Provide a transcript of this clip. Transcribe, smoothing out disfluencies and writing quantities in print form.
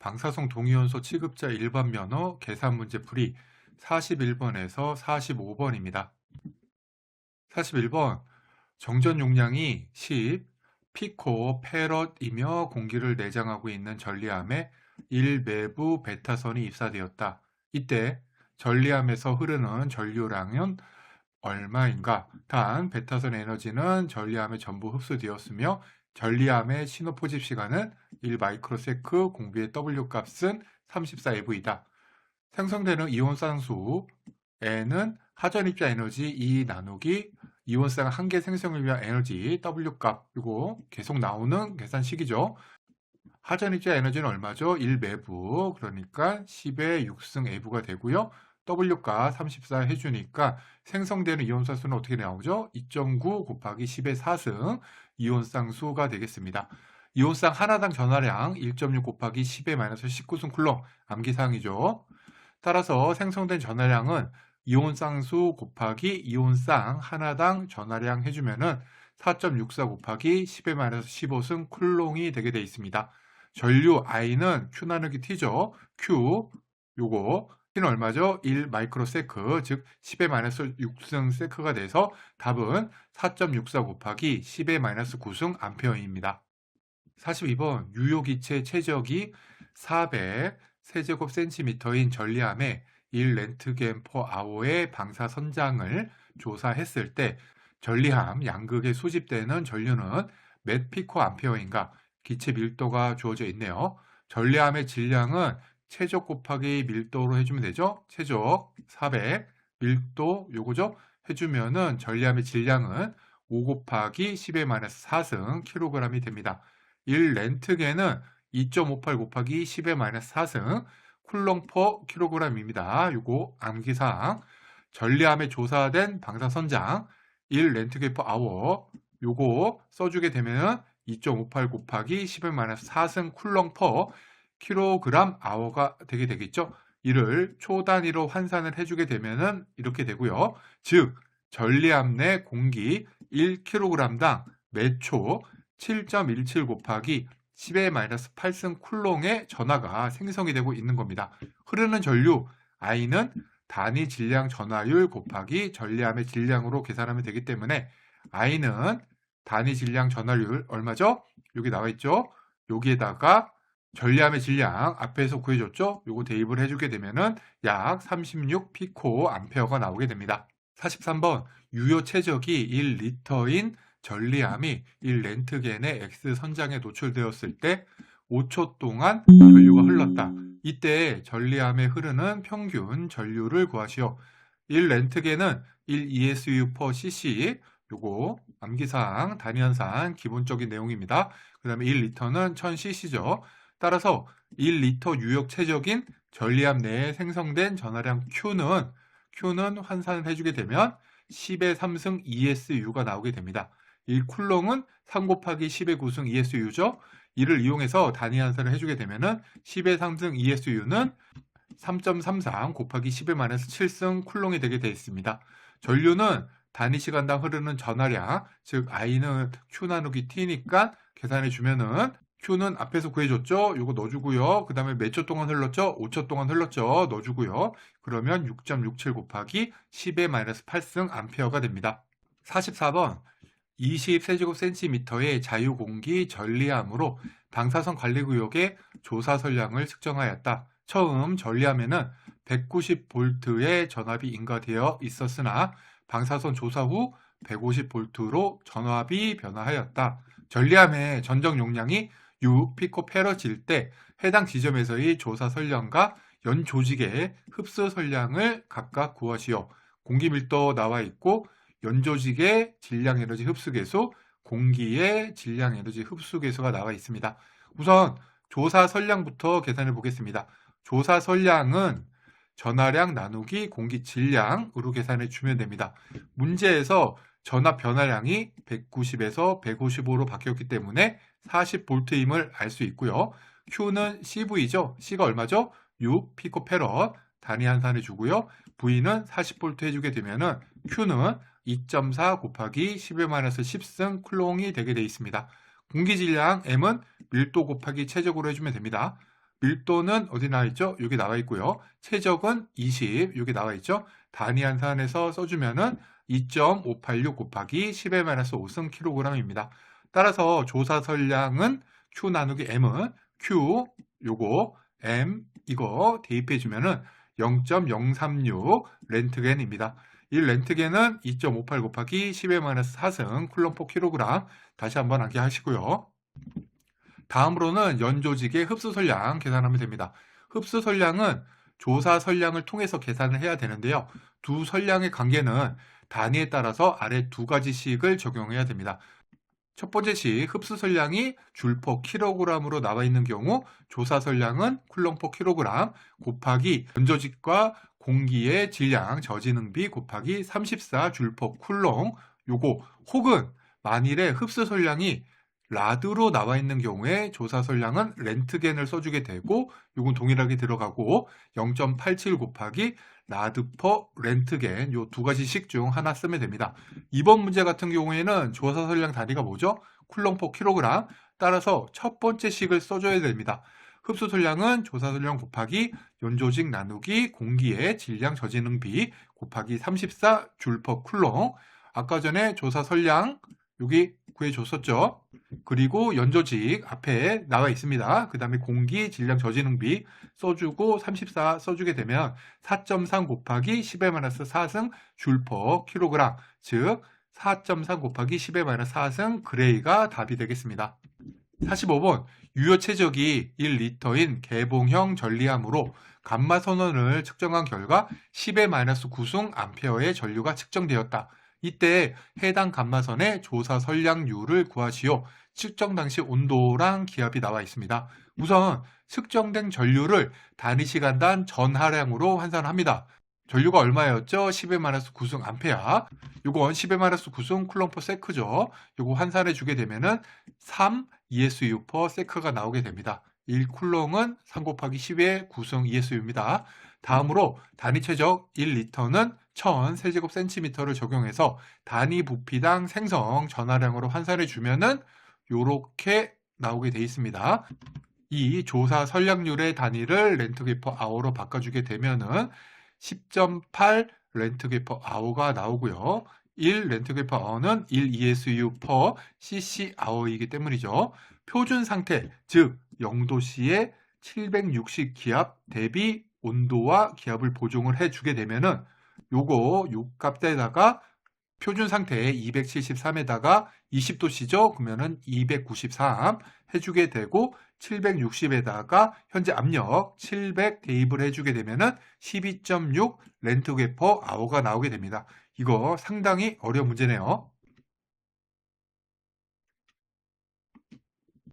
방사성 동위원소 취급자 일반 면허 계산 문제 풀이 41번에서 45번입니다. 41번 정전 용량이 10 피코페럿이며 공기를 내장하고 있는 전리함에 1매부 베타선이 입사되었다. 이때 전리함에서 흐르는 전류량은 얼마인가? 단 베타선 에너지는 전리함에 전부 흡수되었으며 전리함의 신호 포집 시간은 1마이크로세크, 공비의 W 값은 34EV이다. 생성되는 이온쌍수 N은 하전 입자 에너지 E 나누기 이온쌍 한 개 생성을 위한 에너지 W 값, 이거 계속 나오는 계산식이죠. 하전 입자 에너지는 얼마죠? 1매부, 그러니까 10의 6승 A부가 되고요. W가 34 해주니까 생성되는 이온쌍수는 어떻게 나오죠? 2.9 곱하기 10의 4승 이온쌍수가 되겠습니다. 이온쌍 하나당 전하량 1.6 곱하기 10의 마이너스 19승 쿨롱, 암기사항이죠. 따라서 생성된 전하량은 이온쌍수 곱하기 이온쌍 하나당 전하량 해주면은 4.64 곱하기 10의 마이너스 15승 쿨롱이 되게 되어 있습니다. 전류 I는 Q 나누기 T죠. Q, 요거 T는 얼마죠? 1 마이크로세크, 즉 10의 마이너스 6승 세크가 돼서 답은 4.64 곱하기 10의 마이너스 9승 암페어입니다. 42번 유효기체 최적이 400 세제곱 센티미터인 전리함에 1 렌트겐 퍼 아워의 방사 선장을 조사했을 때 전리함 양극에 수집되는 전류는 몇 피코 암페어인가? 기체 밀도가 주어져 있네요. 전리함의 질량은 최적 곱하기 밀도로 해주면 되죠. 최적 400 밀도 요거죠. 해주면은 전리함의 질량은 5 곱하기 10의 마이너스 4승 킬로그램이 됩니다. 1 렌트겐은 2.58 곱하기 10의 마이너스 4승 쿨롱 퍼 킬로그램입니다. 요거 암기사항. 전리함에 조사된 방사선장 1 렌트겐 퍼 아워 요거 써주게 되면 2.58 곱하기 10의 마이너스 4승 쿨롱 퍼 킬로그램 아워가 되게 되겠죠. 이를 초 단위로 환산을 해주게 되면은 이렇게 되고요. 즉 전리함 내 공기 1kg당 매초 7.17 곱하기 10의 마이너스 8승 쿨롱의 전하가 생성이 되고 있는 겁니다. 흐르는 전류 I는 단위 질량 전하율 곱하기 전리함의 질량으로 계산하면 되기 때문에 I는 단위 질량 전하율 얼마죠? 여기 나와 있죠? 여기에다가 전리함의 질량 앞에서 구해줬죠? 요거 대입을 해주게 되면은 약 36 피코 암페어가 나오게 됩니다. 43번 유효 최적이 1리터인 전리함이 1 렌트겐의 X 선장에 노출되었을 때 5초 동안 전류가 흘렀다. 이때 전리함에 흐르는 평균 전류를 구하시오. 1 렌트겐은 1 ESU per cc, 요거 암기사항, 단위현상 기본적인 내용입니다. 그 다음에 1리터는 1000cc죠. 따라서 1리터 유효 최적인 전리함 내에 생성된 전하량 Q는 환산을 해주게 되면 10의 3승 ESU가 나오게 됩니다. 1쿨롱은 3 곱하기 10의 9승 ESU죠. 이를 이용해서 단위 환산을 해주게 되면은 10의 3승 ESU는 3.33 곱하기 10의 마이너스 7승 쿨롱이 되게 되어 있습니다. 전류는 단위 시간당 흐르는 전하량, 즉 I는 Q 나누기 T니까 계산해 주면은 Q는 앞에서 구해줬죠? 이거 넣어주고요. 그 다음에 몇 초 동안 흘렀죠? 5초 동안 흘렀죠? 넣어주고요. 그러면 6.67 곱하기 10의 마이너스 8승 암페어가 됩니다. 44번 20세제곱센티미터의 자유공기 전리함으로 방사선 관리구역의 조사 선량을 측정하였다. 처음 전리함에는 190V의 전압이 인가되어 있었으나 방사선 조사 후 150V로 전압이 변화하였다. 전리함의 전적 용량이 6피코페럿일 때 해당 지점에서의 조사 선량과 연 조직의 흡수 선량을 각각 구하시오. 공기 밀도 나와 있고 연 조직의 질량 에너지 흡수계수, 공기의 질량 에너지 흡수계수가 나와 있습니다. 우선 조사 선량부터 계산해 보겠습니다. 조사 선량은 전하량 나누기 공기 질량으로 계산해 주면 됩니다. 문제에서 전압 변화량이 190에서 155로 바뀌었기 때문에 40V임을 알 수 있고요. Q는 CV죠. C가 얼마죠? 6 피코페럿 단위 환산해 주고요. V는 40V 해주게 되면은 Q는 2.4 곱하기 10의 마이너스 10승 쿨롱이 되게 되어 있습니다. 공기 질량 M은 밀도 곱하기 최적으로 해주면 됩니다. 밀도는 어디 나와 있죠? 여기 나와 있고요. 최적은 20, 여기 나와 있죠? 단위 한산해서 써주면은 2.586 곱하기 10의-5승 kg입니다. 따라서 조사 선량은 Q 나누기 M은 Q 요거 M 이거 대입해 주면은 0.036 렌트겐입니다. 이 렌트겐은 2.58 곱하기 10의-4승 쿨럼포 kg. 다시 한번 암기하시고요. 다음으로는 연조직의 흡수 선량 계산하면 됩니다. 흡수 선량은 조사 선량을 통해서 계산을 해야 되는데요. 두 선량의 관계는 단위에 따라서 아래 두 가지씩을 적용해야 됩니다. 첫 번째 식 흡수 선량이 줄퍼 kg으로 나와 있는 경우 조사 선량은 쿨럼퍼 kg 곱하기 연조직과 공기의 질량 저지능비 곱하기 34 줄퍼 쿨롱 요거 혹은 만일에 흡수 선량이 라드로 나와 있는 경우에 조사 선량은 렌트겐을 써주게 되고 이건 동일하게 들어가고 0.87 곱하기 라드 퍼 렌트겐 요 두 가지씩 중 하나 쓰면 됩니다. 이번 문제 같은 경우에는 조사 선량 단위가 뭐죠? 쿨럼 퍼 kg. 따라서 첫 번째 식을 써줘야 됩니다. 흡수 선량은 조사 선량 곱하기 연조직 나누기 공기의 질량 저지능비 곱하기 34 줄 퍼 쿨롱. 아까 전에 조사 선량 여기 구해줬었죠. 그리고 연조직 앞에 나와 있습니다. 그 다음에 공기 질량 저지능비 써주고 34 써주게 되면 4.3 곱하기 10의-4승 줄 퍼 kg, 즉 4.3 곱하기 10의-4승 그레이가 답이 되겠습니다. 45번 유효 최적이 1리터인 개봉형 전리함으로 감마 선원을 측정한 결과 10의-9승 암페어의 전류가 측정되었다. 이때 해당 감마선의 조사 선량률을 구하시오. 측정 당시 온도랑 기압이 나와 있습니다. 우선 측정된 전류를 단위 시간당 전하량으로 환산합니다. 전류가 얼마였죠? 10의-9승 암페어. 요건 10의-9승 쿨럼퍼 세크죠. 요거 환산해 주게 되면은 3 ESU 퍼 세크가 나오게 됩니다. 1쿨롱은 3 곱하기 10의 9승 ESU입니다. 다음으로 단위 최적 1리터는 1000 세제곱센티미터를 적용해서 단위 부피당 생성 전하량으로 환산해 주면은 요렇게 나오게 되어 있습니다. 이 조사 선량률의 단위를 렌트게 퍼 아워로 바꿔주게 되면은 10.8 렌트게 퍼 아워가 나오고요. 1 렌트게 퍼 아워는 1 ESU 퍼 cc 아워이기 때문이죠. 표준 상태, 즉 0도씨의 760 기압 대비 온도와 기압을 보정을 해주게 되면은 요거 요 값에다가 표준 상태에 273에다가 20도씨죠? 그러면은 293 해주게 되고 760에다가 현재 압력 700 대입을 해주게 되면은 12.6 렌트게 퍼 아워가 나오게 됩니다. 이거 상당히 어려운 문제네요.